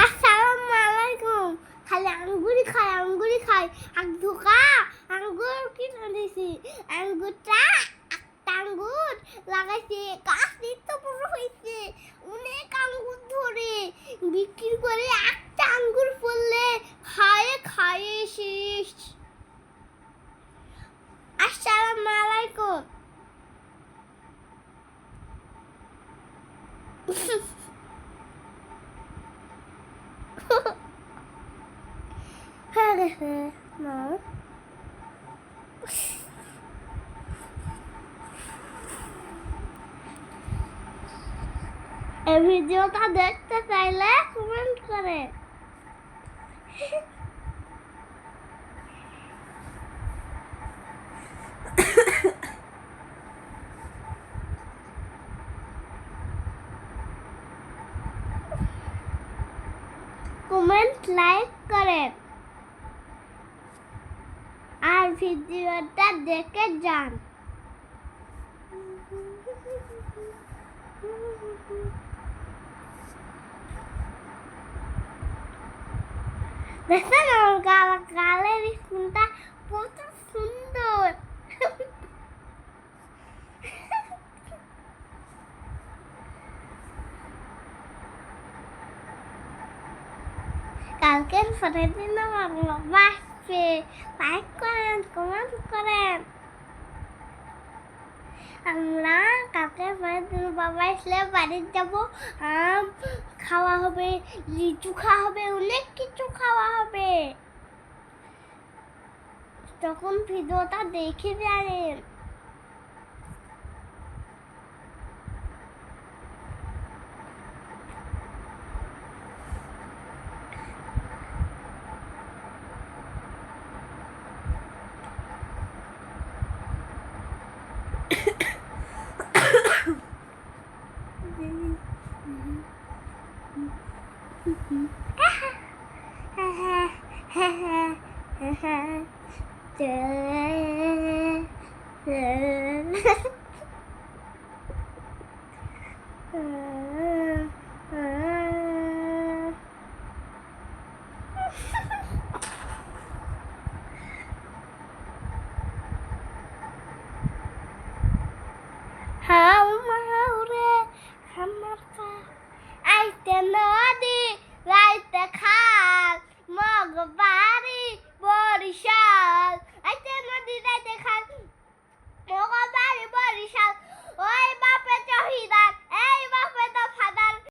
আসসালামু আলাইকুম। খালি আঙ্গুরি খাই আর ধোকা আঙ্গুর কিনে দিছি। আঙ্গুরটা একটা আঙ্গুর লাগাইছে, গাছ তো বড় হয়েছে, অনেক আঙ্গুর ধরে বিক্রি করে একটা আঙ্গুর ফললে খায়ে শেষ। আসসালামু আলাইকুম। No. এই ভিডিওটা দেখতে চাইলে কমেন্ট করে। কমেন্ট লাইক করে আর ভিডিওটা দেখে যান। দেখেন আমার গালের স্কিনটা কত সুন্দর। কালকের পরের দিন আমার বাবা আসবে। লাইক করেন, কমেন্ট করেন। আমরা কালকের পরের দিন বাবা আসলে বাড়ি যাবো, আম খাওয়া হবে, লিচু খাওয়া হবে, অনেক কিছু খাওয়া হবে। তখন ভিডিওটা দেখে যাবেন।